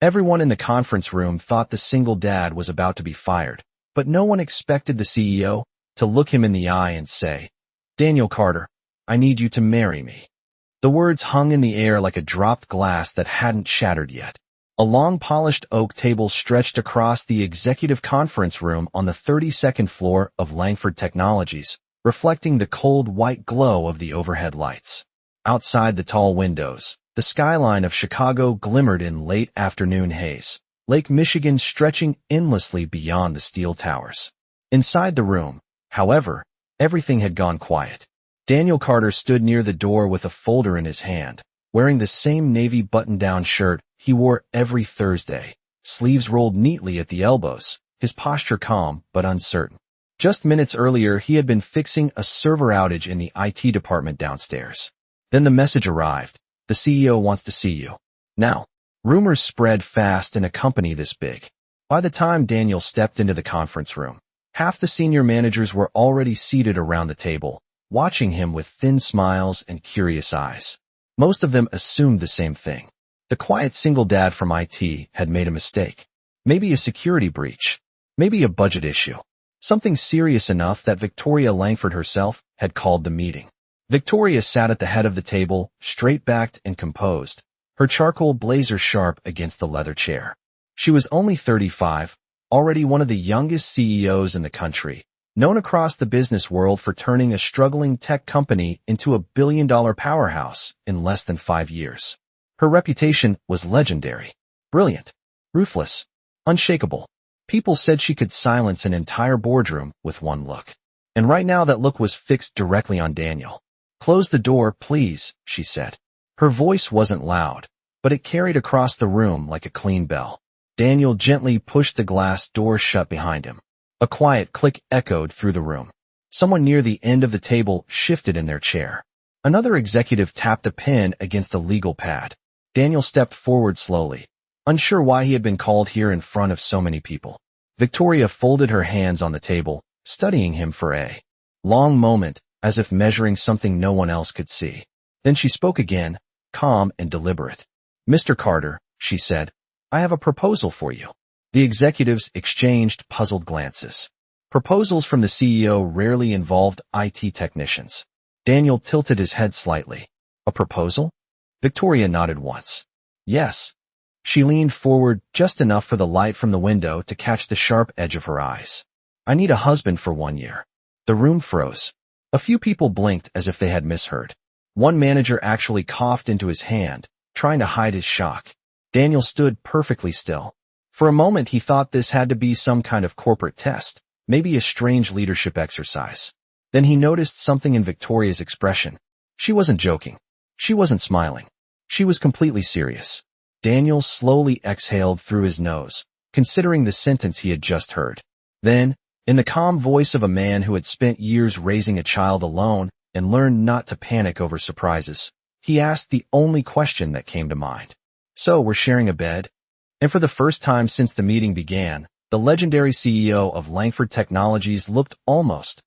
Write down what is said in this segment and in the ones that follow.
Everyone in the conference room thought the single dad was about to be fired, but no one expected the CEO to look him in the eye and say, "Daniel Carter, I need you to marry me." The words hung in the air like a dropped glass that hadn't shattered yet. A long polished oak table stretched across the executive conference room on the 32nd floor of Langford Technologies, reflecting the cold white glow of the overhead lights. Outside the tall windows, the skyline of Chicago glimmered in late afternoon haze, Lake Michigan stretching endlessly beyond the steel towers. Inside the room, however, everything had gone quiet. Daniel Carter stood near the door with a folder in his hand, wearing the same navy button-down shirt he wore every Thursday, sleeves rolled neatly at the elbows, his posture calm but uncertain. Just minutes earlier, he had been fixing a server outage in the IT department downstairs. Then the message arrived. "The CEO wants to see you." Now, rumors spread fast in a company this big. By the time Daniel stepped into the conference room, half the senior managers were already seated around the table, watching him with thin smiles and curious eyes. Most of them assumed the same thing. The quiet single dad from IT had made a mistake. Maybe a security breach. Maybe a budget issue. Something serious enough that Victoria Langford herself had called the meeting. Victoria sat at the head of the table, straight-backed and composed, her charcoal blazer sharp against the leather chair. She was only 35, already one of the youngest CEOs in the country, known across the business world for turning a struggling tech company into a billion-dollar powerhouse in less than 5 years. Her reputation was legendary. Brilliant, ruthless, unshakable. People said she could silence an entire boardroom with one look. And right now that look was fixed directly on Daniel. "Close the door, please," she said. Her voice wasn't loud, but it carried across the room like a clean bell. Daniel gently pushed the glass door shut behind him. A quiet click echoed through the room. Someone near the end of the table shifted in their chair. Another executive tapped a pen against a legal pad. Daniel stepped forward slowly, unsure why he had been called here in front of so many people. Victoria folded her hands on the table, studying him for a long moment, as if measuring something no one else could see. Then she spoke again, calm and deliberate. "Mr. Carter," she said, "I have a proposal for you." The executives exchanged puzzled glances. Proposals from the CEO rarely involved IT technicians. Daniel tilted his head slightly. "A proposal?" Victoria nodded once. "Yes." She leaned forward just enough for the light from the window to catch the sharp edge of her eyes. "I need a husband for 1 year." The room froze. A few people blinked as if they had misheard. One manager actually coughed into his hand, trying to hide his shock. Daniel stood perfectly still. For a moment he thought this had to be some kind of corporate test, maybe a strange leadership exercise. Then he noticed something in Victoria's expression. She wasn't joking. She wasn't smiling. She was completely serious. Daniel slowly exhaled through his nose, considering the sentence he had just heard. Then, in the calm voice of a man who had spent years raising a child alone and learned not to panic over surprises, he asked the only question that came to mind. "So, we're sharing a bed?" And for the first time since the meeting began, the legendary CEO of Langford Technologies looked almost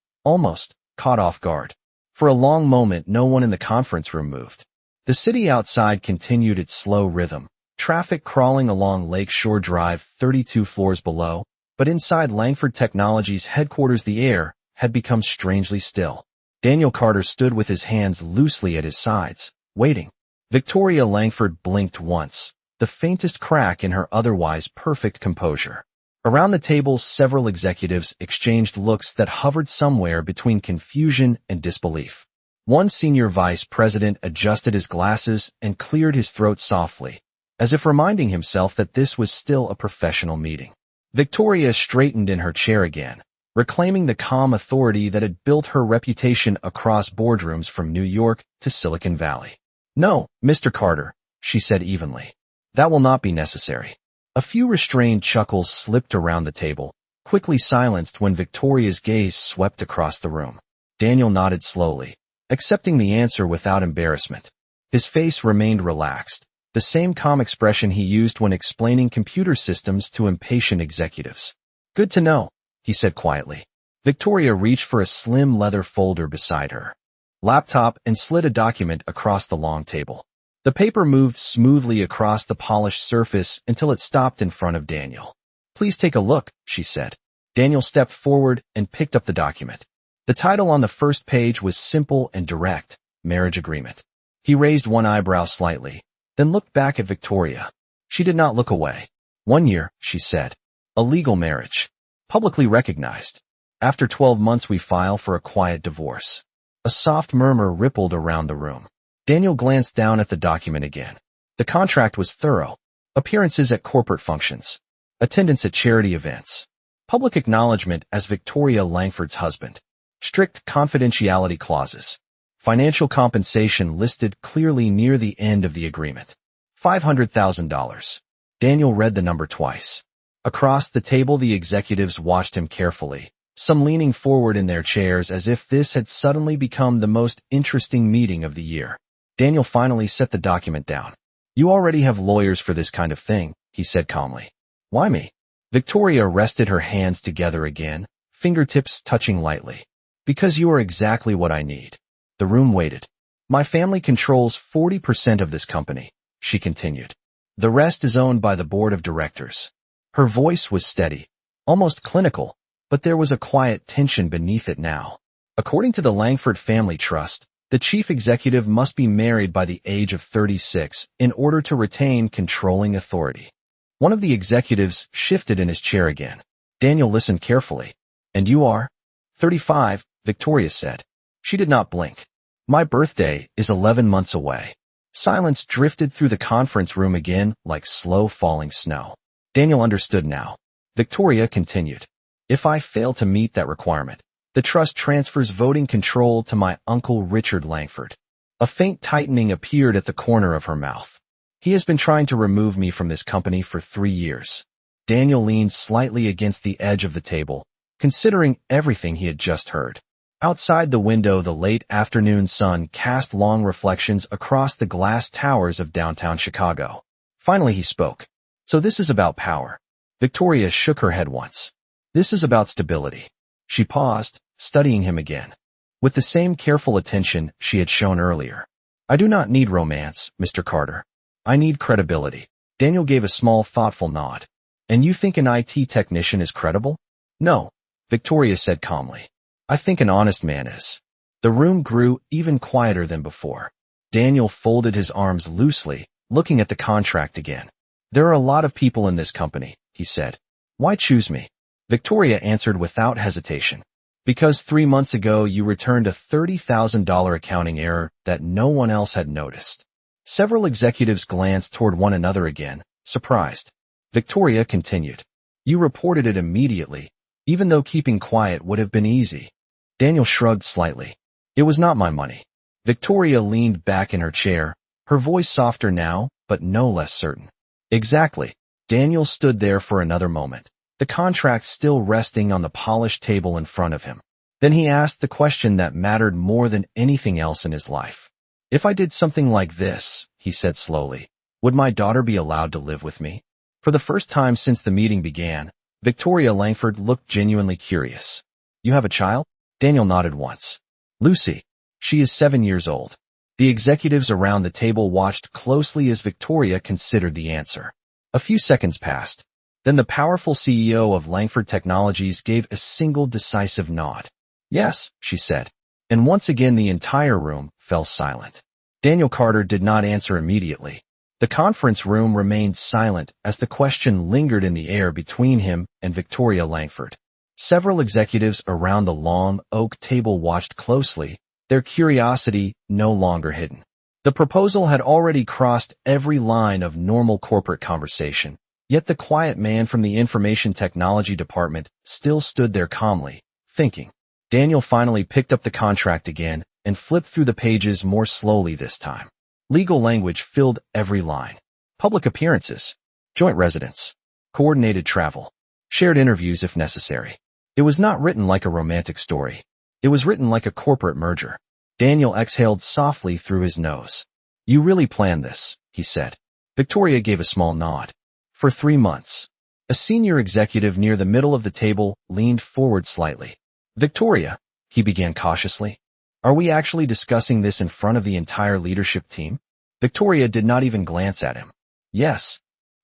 caught off guard. For a long moment, no one in the conference room moved. The city outside continued its slow rhythm, traffic crawling along Lake Shore Drive 32 floors below, but inside Langford Technologies headquarters the air had become strangely still. Daniel Carter stood with his hands loosely at his sides, waiting. Victoria Langford blinked once, the faintest crack in her otherwise perfect composure. Around the table, several executives exchanged looks that hovered somewhere between confusion and disbelief. One senior vice president adjusted his glasses and cleared his throat softly, as if reminding himself that this was still a professional meeting. Victoria straightened in her chair again, reclaiming the calm authority that had built her reputation across boardrooms from New York to Silicon Valley. "No, Mr. Carter," she said evenly. "That will not be necessary." A few restrained chuckles slipped around the table, quickly silenced when Victoria's gaze swept across the room. Daniel nodded slowly, accepting the answer without embarrassment. His face remained relaxed, the same calm expression he used when explaining computer systems to impatient executives. "Good to know," he said quietly. Victoria reached for a slim leather folder beside her laptop and slid a document across the long table. The paper moved smoothly across the polished surface until it stopped in front of Daniel. "Please take a look," she said. Daniel stepped forward and picked up the document. The title on the first page was simple and direct: Marriage Agreement. He raised one eyebrow slightly, then looked back at Victoria. She did not look away. "1 year," she said. "A legal marriage. Publicly recognized. After 12 months we file for a quiet divorce." A soft murmur rippled around the room. Daniel glanced down at the document again. The contract was thorough. Appearances at corporate functions. Attendance at charity events. Public acknowledgement as Victoria Langford's husband. Strict confidentiality clauses. Financial compensation listed clearly near the end of the agreement. $500,000. Daniel read the number twice. Across the table the executives watched him carefully, some leaning forward in their chairs as if this had suddenly become the most interesting meeting of the year. Daniel finally set the document down. "You already have lawyers for this kind of thing," he said calmly. "Why me?" Victoria rested her hands together again, fingertips touching lightly. "Because you are exactly what I need." The room waited. "My family controls 40% of this company," she continued. "The rest is owned by the board of directors." Her voice was steady, almost clinical, but there was a quiet tension beneath it now. According to the Langford Family Trust, the chief executive must be married by the age of 36 in order to retain controlling authority. One of the executives shifted in his chair again. Daniel listened carefully. "And you are?" 35, Victoria said. She did not blink. "My birthday is 11 months away." Silence drifted through the conference room again like slow falling snow. Daniel understood now. Victoria continued. "If I fail to meet that requirement, the trust transfers voting control to my uncle Richard Langford." A faint tightening appeared at the corner of her mouth. "He has been trying to remove me from this company for 3 years. Daniel leaned slightly against the edge of the table, considering everything he had just heard. Outside the window, the late afternoon sun cast long reflections across the glass towers of downtown Chicago. Finally he spoke. "So this is about power." Victoria shook her head once. "This is about stability." She paused, studying him again, with the same careful attention she had shown earlier. "I do not need romance, Mr. Carter. I need credibility." Daniel gave a small, thoughtful nod. "And you think an IT technician is credible?" "No," Victoria said calmly. "I think an honest man is." The room grew even quieter than before. Daniel folded his arms loosely, looking at the contract again. "There are a lot of people in this company," he said. "Why choose me?" Victoria answered without hesitation. "Because 3 months ago you returned a $30,000 accounting error that no one else had noticed." Several executives glanced toward one another again, surprised. Victoria continued. "You reported it immediately, even though keeping quiet would have been easy." Daniel shrugged slightly. "It was not my money." Victoria leaned back in her chair, her voice softer now, but no less certain. "Exactly." Daniel stood there for another moment, the contract still resting on the polished table in front of him. Then he asked the question that mattered more than anything else in his life. "If I did something like this," he said slowly, "would my daughter be allowed to live with me?" For the first time since the meeting began, Victoria Langford looked genuinely curious. "You have a child?" Daniel nodded once. "Lucy. She is 7 years old." The executives around the table watched closely as Victoria considered the answer. A few seconds passed. Then the powerful CEO of Langford Technologies gave a single decisive nod. "Yes," she said. And once again the entire room fell silent. Daniel Carter did not answer immediately. The conference room remained silent as the question lingered in the air between him and Victoria Langford. Several executives around the long oak table watched closely, their curiosity no longer hidden. The proposal had already crossed every line of normal corporate conversation, yet the quiet man from the information technology department still stood there calmly, thinking. Daniel finally picked up the contract again and flipped through the pages more slowly this time. Legal language filled every line. Public appearances, joint residence, coordinated travel, shared interviews if necessary. It was not written like a romantic story. It was written like a corporate merger. Daniel exhaled softly through his nose. "You really planned this," he said. Victoria gave a small nod. "For 3 months." A senior executive near the middle of the table leaned forward slightly. "Victoria," he began cautiously, "are we actually discussing this in front of the entire leadership team?" Victoria did not even glance at him. Yes.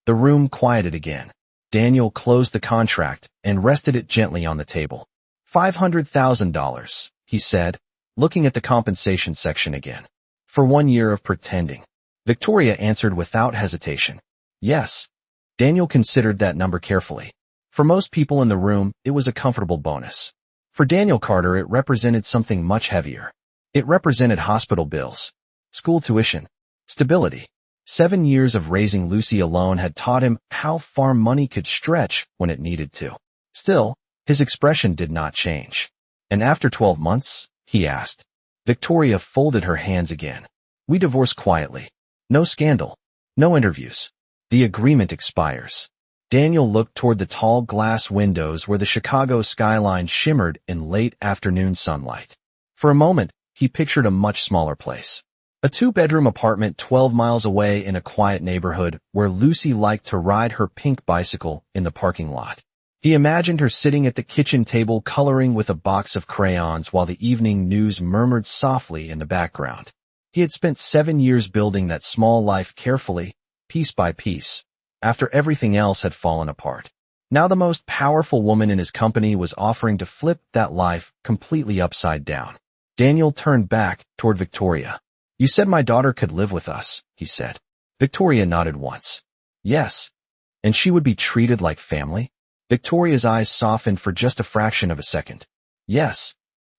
The room quieted again. Daniel closed the contract and rested it gently on the table. $500,000, he said, looking at the compensation section again. For 1 year of pretending. Victoria answered without hesitation. Yes. Daniel considered that number carefully. For most people in the room, it was a comfortable bonus. For Daniel Carter, it represented something much heavier. It represented hospital bills, school tuition, stability. 7 years of raising Lucy alone had taught him how far money could stretch when it needed to. Still, his expression did not change. And after 12 months, he asked. Victoria folded her hands again. We divorced quietly. No scandal. No interviews. The agreement expires. Daniel looked toward the tall glass windows where the Chicago skyline shimmered in late afternoon sunlight. For a moment, he pictured a much smaller place. A 2-bedroom apartment 12 miles away in a quiet neighborhood where Lucy liked to ride her pink bicycle in the parking lot. He imagined her sitting at the kitchen table coloring with a box of crayons while the evening news murmured softly in the background. He had spent 7 years building that small life carefully, piece by piece, after everything else had fallen apart. Now the most powerful woman in his company was offering to flip that life completely upside down. Daniel turned back toward Victoria. You said my daughter could live with us, he said. Victoria nodded once. Yes. And she would be treated like family? Victoria's eyes softened for just a fraction of a second. Yes.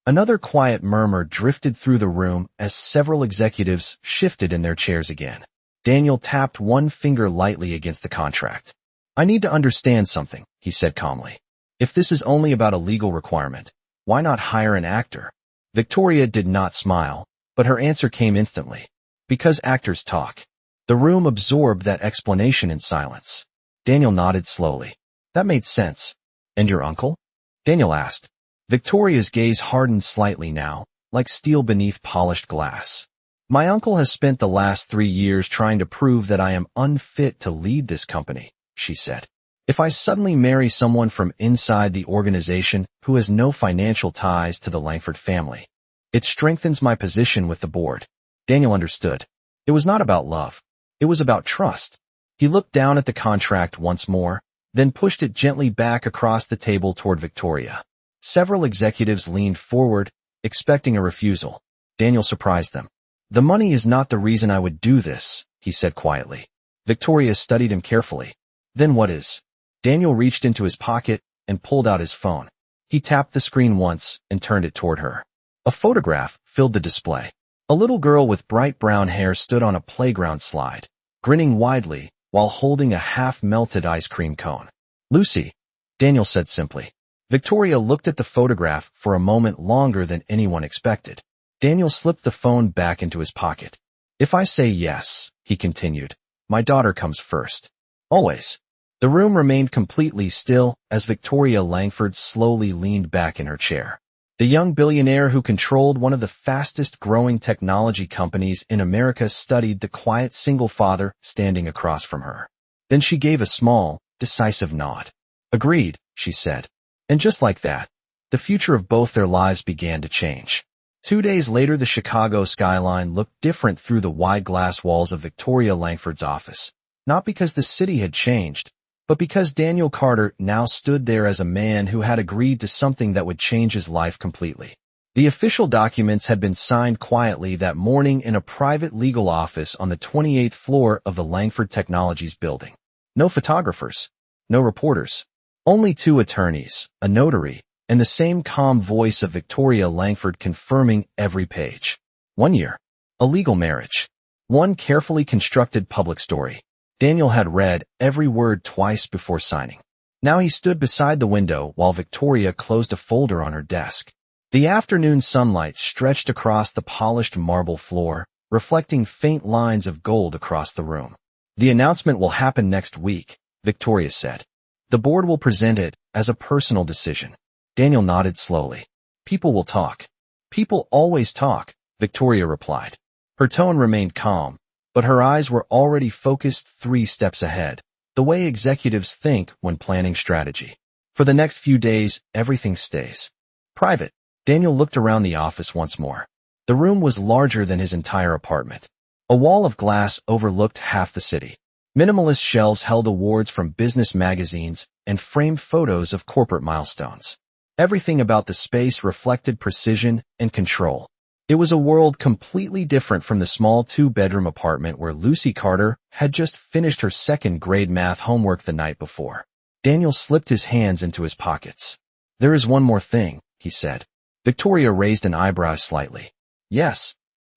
Another quiet murmur drifted through the room as several executives shifted in their chairs again. Daniel tapped one finger lightly against the contract. I need to understand something, he said calmly. If this is only about a legal requirement, why not hire an actor? Victoria did not smile, but her answer came instantly. Because actors talk. The room absorbed that explanation in silence. Daniel nodded slowly. That made sense. And your uncle? Daniel asked. Victoria's gaze hardened slightly now, like steel beneath polished glass. My uncle has spent the last 3 years trying to prove that I am unfit to lead this company, she said. If I suddenly marry someone from inside the organization who has no financial ties to the Langford family, it strengthens my position with the board. Daniel understood. It was not about love. It was about trust. He looked down at the contract once more, then pushed it gently back across the table toward Victoria. Several executives leaned forward, expecting a refusal. Daniel surprised them. The money is not the reason I would do this, he said quietly. Victoria studied him carefully. Then what is? Daniel reached into his pocket and pulled out his phone. He tapped the screen once and turned it toward her. A photograph filled the display. A little girl with bright brown hair stood on a playground slide, grinning widely while holding a half-melted ice cream cone. Lucy, Daniel said simply. Victoria looked at the photograph for a moment longer than anyone expected. Daniel slipped the phone back into his pocket. If I say yes, he continued, my daughter comes first. Always. The room remained completely still as Victoria Langford slowly leaned back in her chair. The young billionaire who controlled one of the fastest-growing technology companies in America studied the quiet single father standing across from her. Then she gave a small, decisive nod. Agreed, she said. And just like that, the future of both their lives began to change. 2 days later, the Chicago skyline looked different through the wide glass walls of Victoria Langford's office. Not because the city had changed, but because Daniel Carter now stood there as a man who had agreed to something that would change his life completely. The official documents had been signed quietly that morning in a private legal office on the 28th floor of the Langford Technologies building. No photographers, no reporters, only 2 attorneys, a notary, and the same calm voice of Victoria Langford confirming every page. 1 year. A legal marriage. One carefully constructed public story. Daniel had read every word twice before signing. Now he stood beside the window while Victoria closed a folder on her desk. The afternoon sunlight stretched across the polished marble floor, reflecting faint lines of gold across the room. The announcement will happen next week, Victoria said. The board will present it as a personal decision. Daniel nodded slowly. People will talk. People always talk, Victoria replied. Her tone remained calm, but her eyes were already focused 3 steps ahead, the way executives think when planning strategy. For the next few days, everything stays private. Daniel looked around the office once more. The room was larger than his entire apartment. A wall of glass overlooked half the city. Minimalist shelves held awards from business magazines and framed photos of corporate milestones. Everything about the space reflected precision and control. It was a world completely different from the small two-bedroom apartment where Lucy Carter had just finished her second-grade math homework the night before. Daniel slipped his hands into his pockets. "There is one more thing," he said. Victoria raised an eyebrow slightly. "Yes.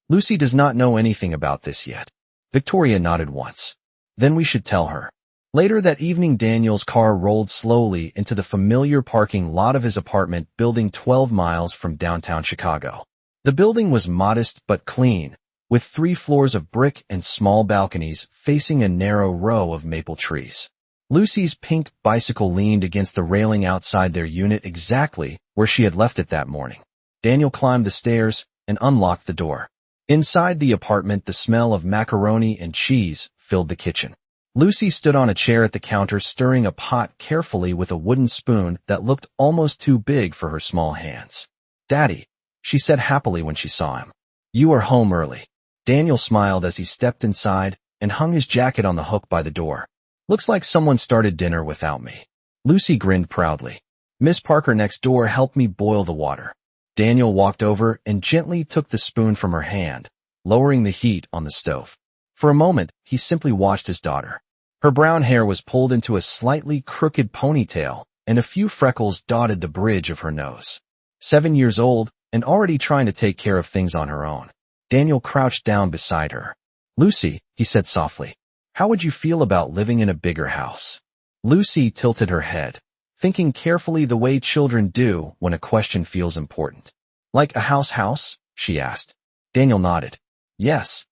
Lucy does not know anything about this yet." Victoria nodded once. "Then we should tell her." Later that evening, Daniel's car rolled slowly into the familiar parking lot of his apartment building 12 miles from downtown Chicago. The building was modest but clean, with 3 floors of brick and small balconies facing a narrow row of maple trees. Lucy's pink bicycle leaned against the railing outside their unit exactly where she had left it that morning. Daniel climbed the stairs and unlocked the door. Inside the apartment, the smell of macaroni and cheese filled the kitchen. Lucy stood on a chair at the counter stirring a pot carefully with a wooden spoon that looked almost too big for her small hands. "Daddy," she said happily when she saw him. "You are home early." Daniel smiled as he stepped inside and hung his jacket on the hook by the door. "Looks like someone started dinner without me." Lucy grinned proudly. "Miss Parker next door helped me boil the water." Daniel walked over and gently took the spoon from her hand, lowering the heat on the stove. For a moment, he simply watched his daughter. Her brown hair was pulled into a slightly crooked ponytail, and a few freckles dotted the bridge of her nose. 7 years old, and already trying to take care of things on her own. Daniel crouched down beside her. "Lucy," he said softly, "how would you feel about living in a bigger house?" Lucy tilted her head, thinking carefully the way children do when a question feels important. "Like a house?" she asked. Daniel nodded. "Yes."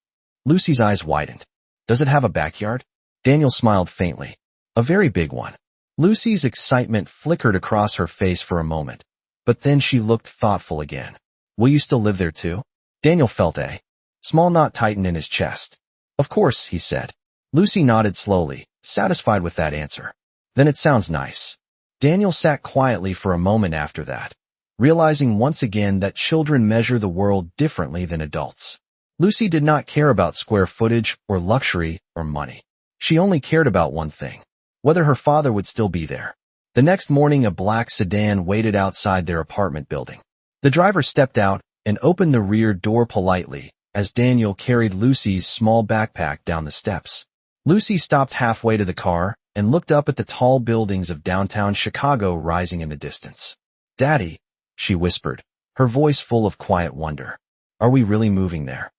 Lucy's eyes widened. "Does it have a backyard?" Daniel smiled faintly. "A very big one." Lucy's excitement flickered across her face for a moment, but then she looked thoughtful again. "Will you still live there too?" Daniel felt a small knot tighten in his chest. "Of course," he said. Lucy nodded slowly, satisfied with that answer. "Then it sounds nice." Daniel sat quietly for a moment after that, realizing once again that children measure the world differently than adults. Lucy did not care about square footage or luxury or money. She only cared about one thing: whether her father would still be there. The next morning, a black sedan waited outside their apartment building. The driver stepped out and opened the rear door politely as Daniel carried Lucy's small backpack down the steps. Lucy stopped halfway to the car and looked up at the tall buildings of downtown Chicago rising in the distance. "Daddy," she whispered, her voice full of quiet wonder. "Are we really moving there?"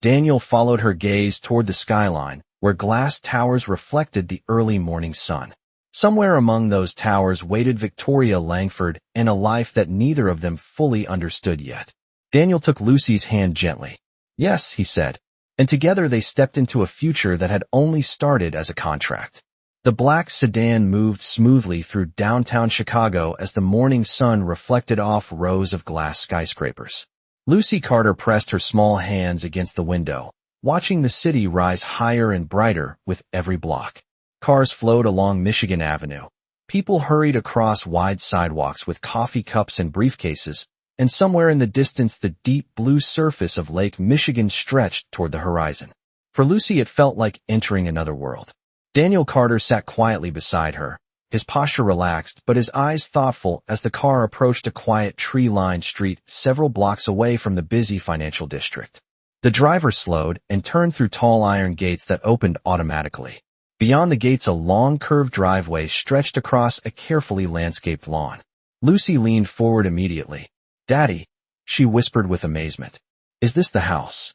Daniel followed her gaze toward the skyline, where glass towers reflected the early morning sun. Somewhere among those towers waited Victoria Langford and a life that neither of them fully understood yet. Daniel took Lucy's hand gently. "Yes," he said, and together they stepped into a future that had only started as a contract. The black sedan moved smoothly through downtown Chicago as the morning sun reflected off rows of glass skyscrapers. Lucy Carter pressed her small hands against the window, watching the city rise higher and brighter with every block. Cars flowed along Michigan Avenue. People hurried across wide sidewalks with coffee cups and briefcases, and somewhere in the distance the deep blue surface of Lake Michigan stretched toward the horizon. For Lucy, it felt like entering another world. Daniel Carter sat quietly beside her, his posture relaxed but his eyes thoughtful as the car approached a quiet tree-lined street several blocks away from the busy financial district. The driver slowed and turned through tall iron gates that opened automatically. Beyond the gates, a long curved driveway stretched across a carefully landscaped lawn. Lucy leaned forward immediately. "Daddy," she whispered with amazement. "Is this the house?"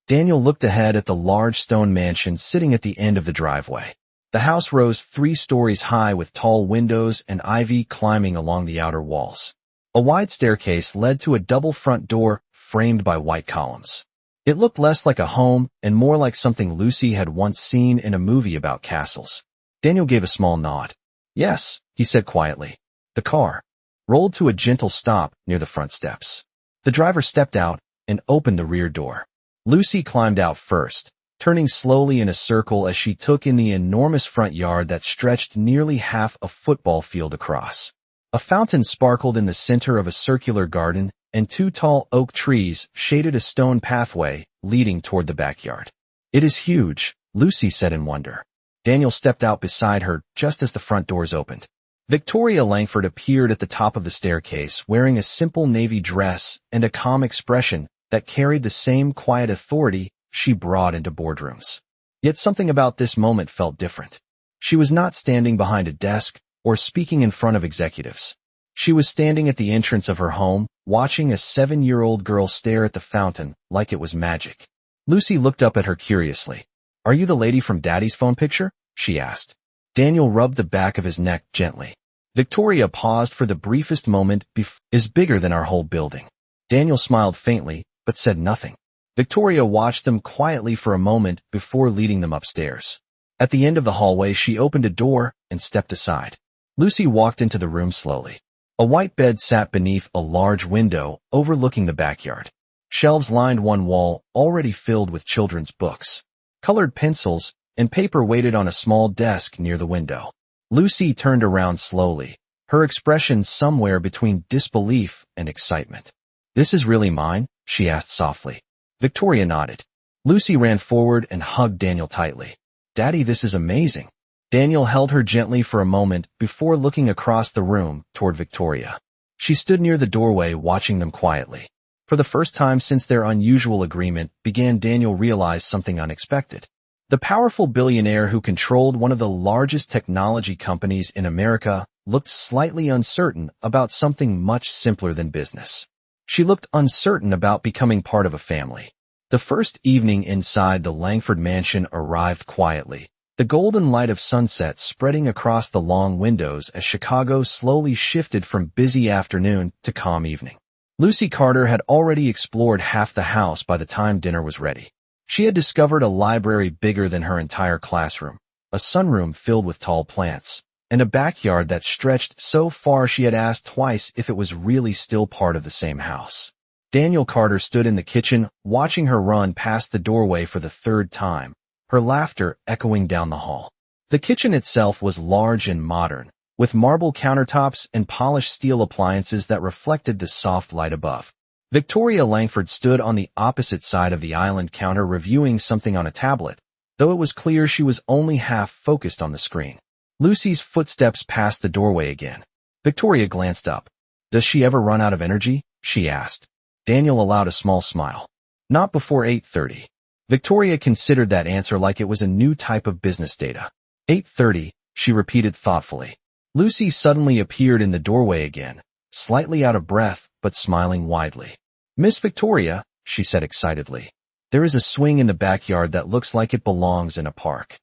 Daniel looked ahead at the large stone mansion sitting at the end of the driveway. The house rose 3 stories high with tall windows and ivy climbing along the outer walls. A wide staircase led to a double front door framed by white columns. It looked less like a home and more like something Lucy had once seen in a movie about castles. Daniel gave a small nod. "Yes," he said quietly. The car rolled to a gentle stop near the front steps. The driver stepped out and opened the rear door. Lucy climbed out first, turning slowly in a circle as she took in the enormous front yard that stretched nearly half a football field across. A fountain sparkled in the center of a circular garden, and 2 tall oak trees shaded a stone pathway leading toward the backyard. It is huge, Lucy said in wonder. Daniel stepped out beside her just as the front doors opened. Victoria Langford appeared at the top of the staircase wearing a simple navy dress and a calm expression that carried the same quiet authority she brought into boardrooms. Yet something about this moment felt different. She was not standing behind a desk or speaking in front of executives. She was standing at the entrance of her home, watching a 7-year-old girl stare at the fountain like it was magic. Lucy looked up at her curiously. "Are you the lady from Daddy's phone picture?" she asked. Daniel rubbed the back of his neck gently. Victoria paused for the briefest moment. "Is bigger than our whole building." Daniel smiled faintly, but said nothing. Victoria watched them quietly for a moment before leading them upstairs. At the end of the hallway, she opened a door and stepped aside. Lucy walked into the room slowly. A white bed sat beneath a large window overlooking the backyard. Shelves lined one wall, already filled with children's books. Colored pencils and paper waited on a small desk near the window. Lucy turned around slowly, her expression somewhere between disbelief and excitement. "This is really mine?" she asked softly. Victoria nodded. Lucy ran forward and hugged Daniel tightly. "Daddy, this is amazing." Daniel held her gently for a moment before looking across the room toward Victoria. She stood near the doorway watching them quietly. For the first time since their unusual agreement began, Daniel realized something unexpected. The powerful billionaire who controlled one of the largest technology companies in America looked slightly uncertain about something much simpler than business. She looked uncertain about becoming part of a family. The first evening inside the Langford mansion arrived quietly, the golden light of sunset spreading across the long windows as Chicago slowly shifted from busy afternoon to calm evening. Lucy Carter had already explored half the house by the time dinner was ready. She had discovered a library bigger than her entire classroom, a sunroom filled with tall plants, and a backyard that stretched so far she had asked twice if it was really still part of the same house. Daniel Carter stood in the kitchen, watching her run past the doorway for the third time, her laughter echoing down the hall. The kitchen itself was large and modern, with marble countertops and polished steel appliances that reflected the soft light above. Victoria Langford stood on the opposite side of the island counter reviewing something on a tablet, though it was clear she was only half focused on the screen. Lucy's footsteps passed the doorway again. Victoria glanced up. "Does she ever run out of energy?" she asked. Daniel allowed a small smile. "Not before 8:30. Victoria considered that answer like it was a new type of business data. 8:30, she repeated thoughtfully. Lucy suddenly appeared in the doorway again, slightly out of breath, but smiling widely. "Miss Victoria," she said excitedly, "there is a swing in the backyard that looks like it belongs in a park."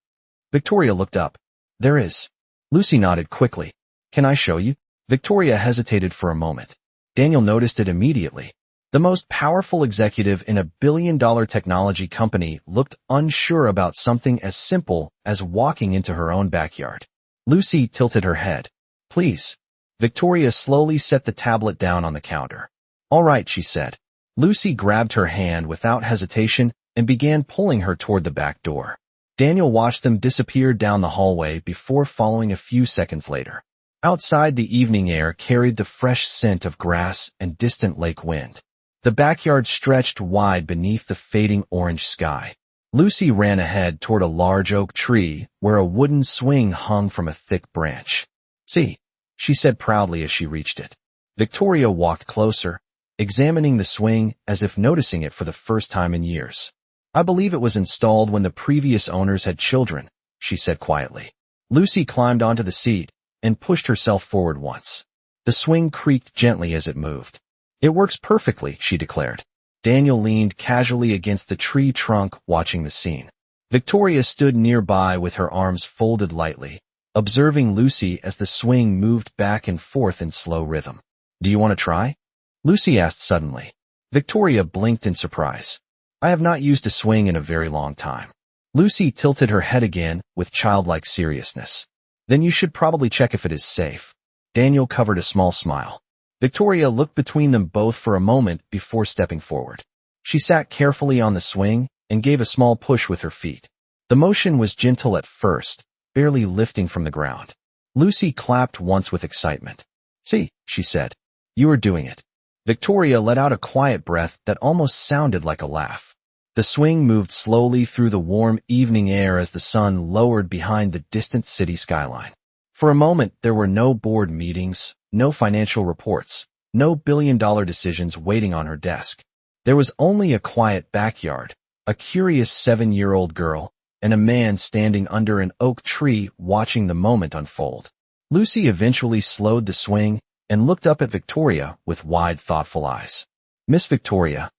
Victoria looked up. "There is." Lucy nodded quickly. "Can I show you?" Victoria hesitated for a moment. Daniel noticed it immediately. The most powerful executive in a billion-dollar technology company looked unsure about something as simple as walking into her own backyard. Lucy tilted her head. "Please." Victoria slowly set the tablet down on the counter. "All right," she said. Lucy grabbed her hand without hesitation and began pulling her toward the back door. Daniel watched them disappear down the hallway before following a few seconds later. Outside, the evening air carried the fresh scent of grass and distant lake wind. The backyard stretched wide beneath the fading orange sky. Lucy ran ahead toward a large oak tree where a wooden swing hung from a thick branch. "See," she said proudly as she reached it. Victoria walked closer, examining the swing as if noticing it for the first time in years. "I believe it was installed when the previous owners had children," she said quietly. Lucy climbed onto the seat and pushed herself forward once. The swing creaked gently as it moved. "It works perfectly," she declared. Daniel leaned casually against the tree trunk watching the scene. Victoria stood nearby with her arms folded lightly, observing Lucy as the swing moved back and forth in slow rhythm. "Do you want to try?" Lucy asked suddenly. Victoria blinked in surprise. "I have not used a swing in a very long time." Lucy tilted her head again with childlike seriousness. "Then you should probably check if it is safe." Daniel covered a small smile. Victoria looked between them both for a moment before stepping forward. She sat carefully on the swing and gave a small push with her feet. The motion was gentle at first, barely lifting from the ground. Lucy clapped once with excitement. "See," she said. "You are doing it." Victoria let out a quiet breath that almost sounded like a laugh. The swing moved slowly through the warm evening air as the sun lowered behind the distant city skyline. For a moment, there were no board meetings, no financial reports, no billion-dollar decisions waiting on her desk. There was only a quiet backyard, a curious 7-year-old girl, and a man standing under an oak tree watching the moment unfold. Lucy eventually slowed the swing and looked up at Victoria with wide, thoughtful eyes. "Miss Victoria,"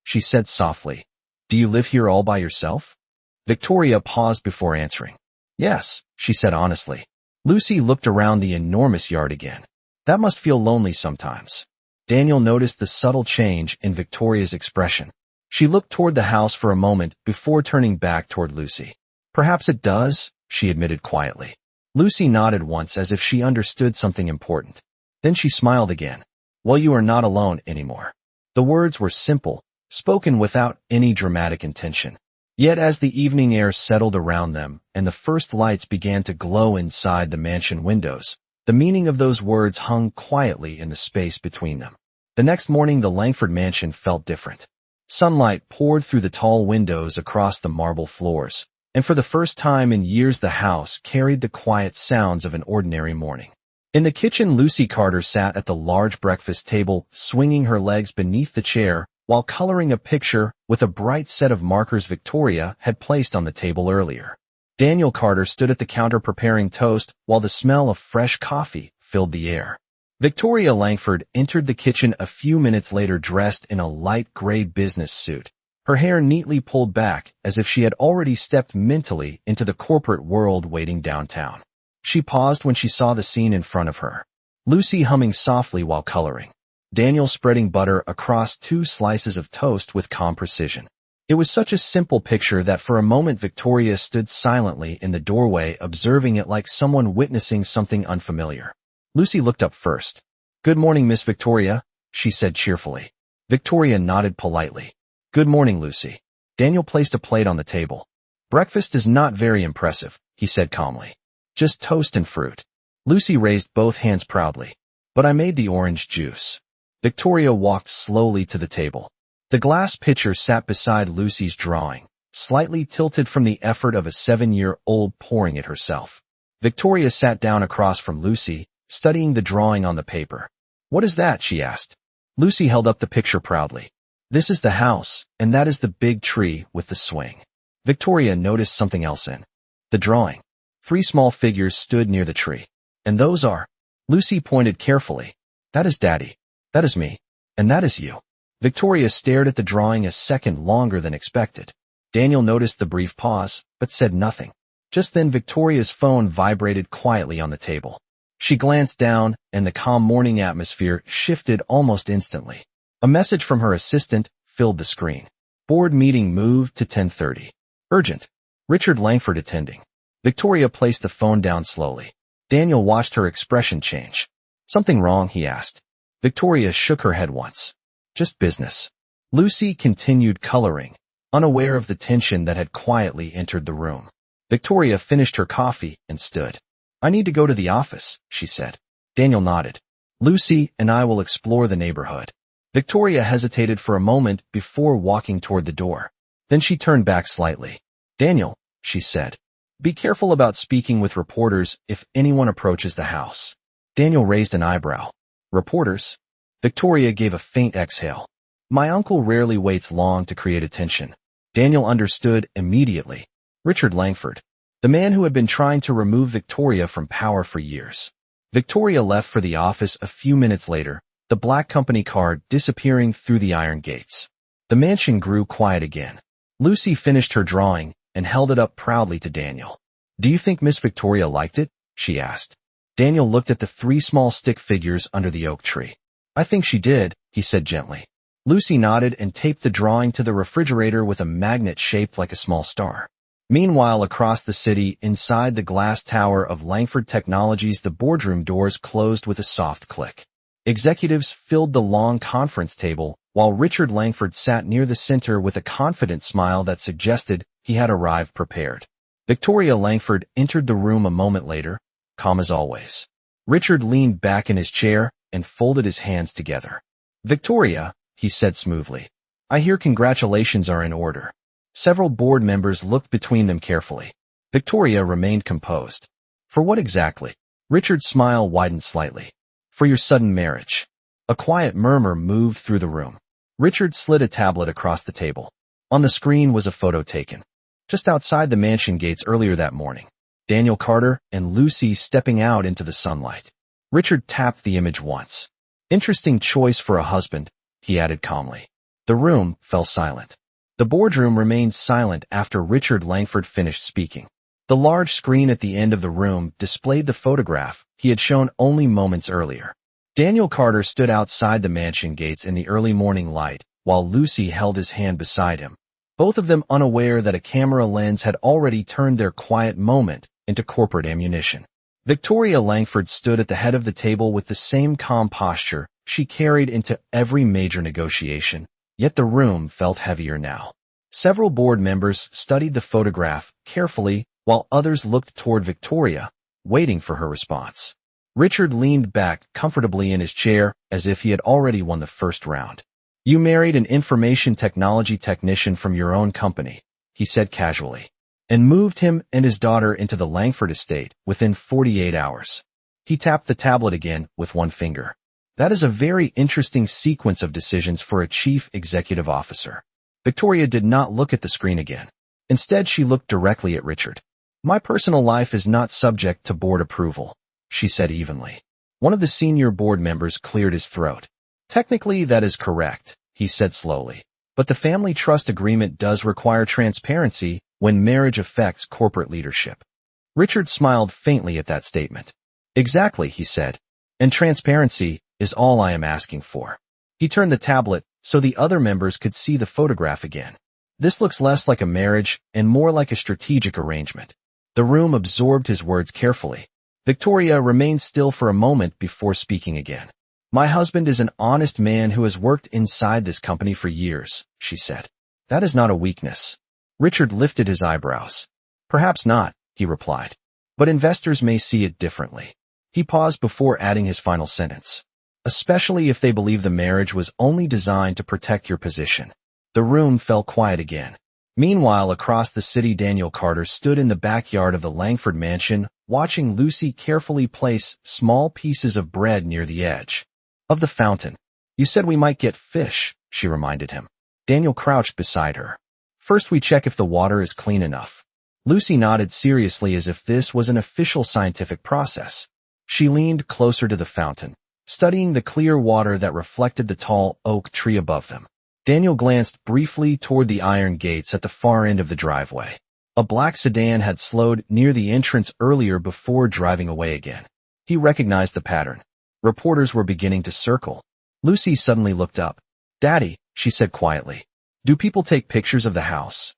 she said softly, "do you live here all by yourself?" Victoria paused before answering. "Yes," she said honestly. Lucy looked around the enormous yard again. "That must feel lonely sometimes." Daniel noticed the subtle change in Victoria's expression. She looked toward the house for a moment before turning back toward Lucy. "Perhaps it does," she admitted quietly. Lucy nodded once as if she understood something important. Then she smiled again. "Well, you are not alone anymore." The words were simple, spoken without any dramatic intention. Yet as the evening air settled around them and the first lights began to glow inside the mansion windows, the meaning of those words hung quietly in the space between them. The next morning the Langford mansion felt different. Sunlight poured through the tall windows across the marble floors, and for the first time in years the house carried the quiet sounds of an ordinary morning. In the kitchen, Lucy Carter sat at the large breakfast table, swinging her legs beneath the chair, while coloring a picture with a bright set of markers Victoria had placed on the table earlier. Daniel Carter stood at the counter preparing toast, while the smell of fresh coffee filled the air. Victoria Langford entered the kitchen a few minutes later dressed in a light gray business suit, her hair neatly pulled back as if she had already stepped mentally into the corporate world waiting downtown. She paused when she saw the scene in front of her. Lucy humming softly while coloring. Daniel spreading butter across 2 slices of toast with calm precision. It was such a simple picture that for a moment Victoria stood silently in the doorway observing it like someone witnessing something unfamiliar. Lucy looked up first. "Good morning, Miss Victoria," she said cheerfully. Victoria nodded politely. "Good morning, Lucy." Daniel placed a plate on the table. "Breakfast is not very impressive," he said calmly. "Just toast and fruit." Lucy raised both hands proudly. "But I made the orange juice." Victoria walked slowly to the table. The glass pitcher sat beside Lucy's drawing, slightly tilted from the effort of a 7-year-old pouring it herself. Victoria sat down across from Lucy, studying the drawing on the paper. "What is that?" she asked. Lucy held up the picture proudly. "This is the house, and that is the big tree with the swing." Victoria noticed something else in the drawing. 3 small figures stood near the tree. "And those are..." Lucy pointed carefully. "That is Daddy. That is me. And that is you." Victoria stared at the drawing a second longer than expected. Daniel noticed the brief pause, but said nothing. Just then Victoria's phone vibrated quietly on the table. She glanced down, and the calm morning atmosphere shifted almost instantly. A message from her assistant filled the screen. "Board meeting moved to 10:30. Urgent. Richard Langford attending." Victoria placed the phone down slowly. Daniel watched her expression change. "Something wrong?" he asked. Victoria shook her head once. "Just business." Lucy continued coloring, unaware of the tension that had quietly entered the room. Victoria finished her coffee and stood. "I need to go to the office," she said. Daniel nodded. "Lucy and I will explore the neighborhood." Victoria hesitated for a moment before walking toward the door. Then she turned back slightly. "Daniel," she said, "be careful about speaking with reporters if anyone approaches the house." Daniel raised an eyebrow. "Reporters?" Victoria gave a faint exhale. "My uncle rarely waits long to create attention." Daniel understood immediately. Richard Langford, the man who had been trying to remove Victoria from power for years. Victoria left for the office a few minutes later, the black company car disappearing through the iron gates. The mansion grew quiet again. Lucy finished her drawing and held it up proudly to Daniel. "Do you think Miss Victoria liked it?" she asked. Daniel looked at the 3 small stick figures under the oak tree. "I think she did," he said gently. Lucy nodded and taped the drawing to the refrigerator with a magnet shaped like a small star. Meanwhile, across the city, inside the glass tower of Langford Technologies, the boardroom doors closed with a soft click. Executives filled the long conference table, while Richard Langford sat near the center with a confident smile that suggested he had arrived prepared. Victoria Langford entered the room a moment later, calm as always. Richard leaned back in his chair and folded his hands together. "Victoria," he said smoothly, "I hear congratulations are in order." Several board members looked between them carefully. Victoria remained composed. For what exactly? Richard's smile widened slightly. For your sudden marriage. A quiet murmur moved through the room. Richard slid a tablet across the table. On the screen was a photo taken just outside the mansion gates earlier that morning. Daniel Carter and Lucy stepping out into the sunlight. Richard tapped the image once. Interesting choice for a husband, he added calmly. The room fell silent. The boardroom remained silent after Richard Langford finished speaking. The large screen at the end of the room displayed the photograph he had shown only moments earlier. Daniel Carter stood outside the mansion gates in the early morning light, while Lucy held his hand beside him, both of them unaware that a camera lens had already turned their quiet moment into corporate ammunition. Victoria Langford stood at the head of the table with the same calm posture she carried into every major negotiation, yet the room felt heavier now. Several board members studied the photograph carefully while others looked toward Victoria, waiting for her response. Richard leaned back comfortably in his chair as if he had already won the first round. You married an information technology technician from your own company, he said casually, and moved him and his daughter into the Langford estate within 48 hours. He tapped the tablet again with one finger. That is a very interesting sequence of decisions for a chief executive officer. Victoria did not look at the screen again. Instead, she looked directly at Richard. My personal life is not subject to board approval, she said evenly. One of the senior board members cleared his throat. Technically, that is correct, he said slowly. But the family trust agreement does require transparency when marriage affects corporate leadership. Richard smiled faintly at that statement. Exactly, he said. And transparency is all I am asking for. He turned the tablet so the other members could see the photograph again. This looks less like a marriage and more like a strategic arrangement. The room absorbed his words carefully. Victoria remained still for a moment before speaking again. My husband is an honest man who has worked inside this company for years, she said. That is not a weakness. Richard lifted his eyebrows. Perhaps not, he replied. But investors may see it differently. He paused before adding his final sentence. Especially if they believe the marriage was only designed to protect your position. The room fell quiet again. Meanwhile, across the city, Daniel Carter stood in the backyard of the Langford mansion, watching Lucy carefully place small pieces of bread near the edge of the fountain. You said we might get fish, she reminded him. Daniel crouched beside her. First we check if the water is clean enough. Lucy nodded seriously as if this was an official scientific process. She leaned closer to the fountain, studying the clear water that reflected the tall oak tree above them. Daniel glanced briefly toward the iron gates at the far end of the driveway. A black sedan had slowed near the entrance earlier before driving away again. He recognized the pattern. Reporters were beginning to circle. Lucy suddenly looked up. Daddy, she said quietly. Do people take pictures of the house?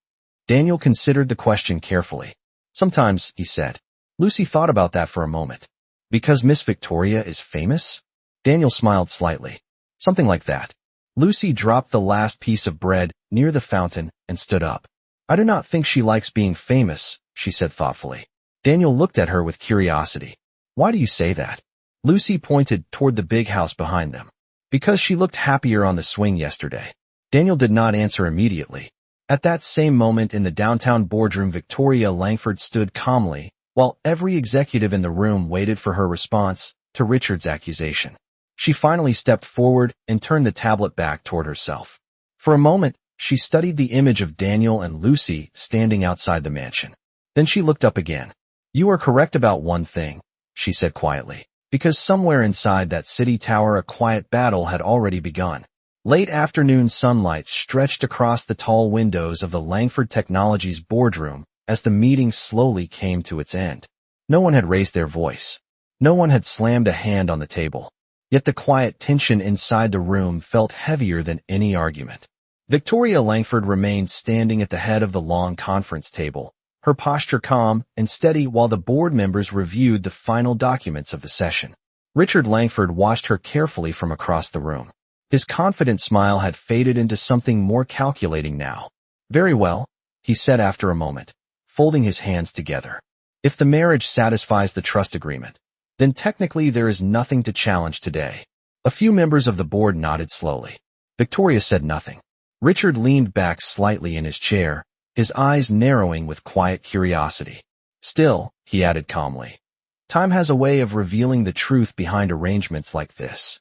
Daniel considered the question carefully. Sometimes, he said. Lucy thought about that for a moment. Because Miss Victoria is famous? Daniel smiled slightly. Something like that. Lucy dropped the last piece of bread near the fountain and stood up. I do not think she likes being famous, she said thoughtfully. Daniel looked at her with curiosity. Why do you say that? Lucy pointed toward the big house behind them. Because she looked happier on the swing yesterday. Daniel did not answer immediately. At that same moment in the downtown boardroom, Victoria Langford stood calmly, while every executive in the room waited for her response to Richard's accusation. She finally stepped forward and turned the tablet back toward herself. For a moment, she studied the image of Daniel and Lucy standing outside the mansion. Then she looked up again. You are correct about one thing, she said quietly, because somewhere inside that city tower a quiet battle had already begun. Late afternoon sunlight stretched across the tall windows of the Langford Technologies boardroom as the meeting slowly came to its end. No one had raised their voice. No one had slammed a hand on the table. Yet the quiet tension inside the room felt heavier than any argument. Victoria Langford remained standing at the head of the long conference table, her posture calm and steady while the board members reviewed the final documents of the session. Richard Langford watched her carefully from across the room. His confident smile had faded into something more calculating now. Very well, he said after a moment, folding his hands together. If the marriage satisfies the trust agreement, then technically there is nothing to challenge today. A few members of the board nodded slowly. Victoria said nothing. Richard leaned back slightly in his chair, his eyes narrowing with quiet curiosity. Still, he added calmly, time has a way of revealing the truth behind arrangements like this.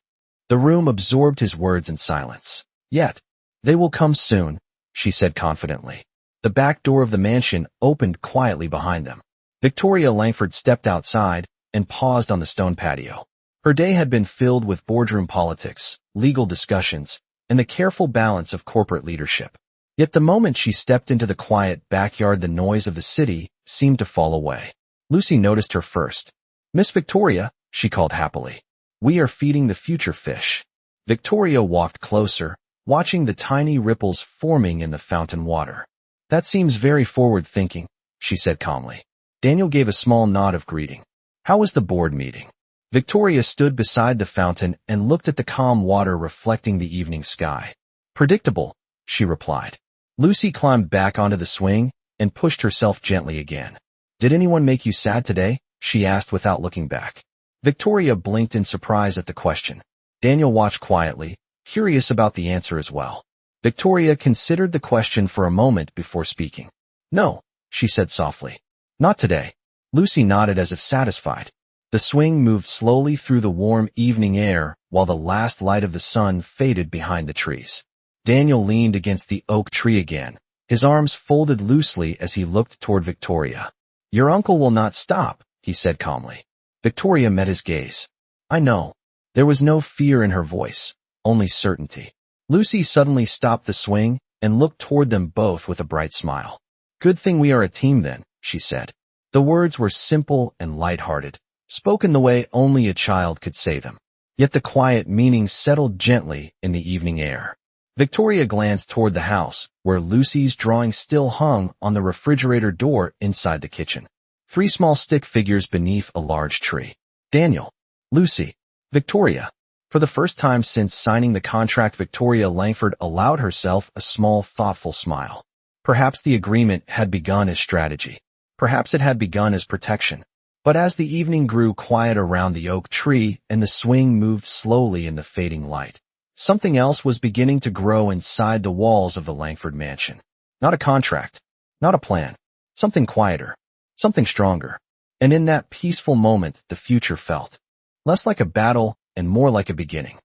The room absorbed his words in silence. Yet, they will come soon, she said confidently. The back door of the mansion opened quietly behind them. Victoria Langford stepped outside and paused on the stone patio. Her day had been filled with boardroom politics, legal discussions, and the careful balance of corporate leadership. Yet the moment she stepped into the quiet backyard, the noise of the city seemed to fall away. Lucy noticed her first. "Miss Victoria," she called happily. "We are feeding the future fish." Victoria walked closer, watching the tiny ripples forming in the fountain water. "That seems very forward-thinking," she said calmly. Daniel gave a small nod of greeting. "How was the board meeting?" Victoria stood beside the fountain and looked at the calm water reflecting the evening sky. "Predictable," she replied. Lucy climbed back onto the swing and pushed herself gently again. "Did anyone make you sad today?" she asked without looking back. Victoria blinked in surprise at the question. Daniel watched quietly, curious about the answer as well. Victoria considered the question for a moment before speaking. "No," she said softly. "Not today." Lucy nodded as if satisfied. The swing moved slowly through the warm evening air while the last light of the sun faded behind the trees. Daniel leaned against the oak tree again, his arms folded loosely as he looked toward Victoria. "Your uncle will not stop," he said calmly. Victoria met his gaze. "I know." There was no fear in her voice, only certainty. Lucy suddenly stopped the swing and looked toward them both with a bright smile. "Good thing we are a team then," she said. The words were simple and light-hearted, spoken the way only a child could say them. Yet the quiet meaning settled gently in the evening air. Victoria glanced toward the house, where Lucy's drawing still hung on the refrigerator door inside the kitchen. 3 small stick figures beneath a large tree. Daniel, Lucy, Victoria. For the first time since signing the contract, Victoria Langford allowed herself a small, thoughtful smile. Perhaps the agreement had begun as strategy. Perhaps it had begun as protection. But as the evening grew quiet around the oak tree and the swing moved slowly in the fading light, something else was beginning to grow inside the walls of the Langford mansion. Not a contract, not a plan, something quieter, something stronger. And in that peaceful moment, the future felt less like a battle and more like a beginning.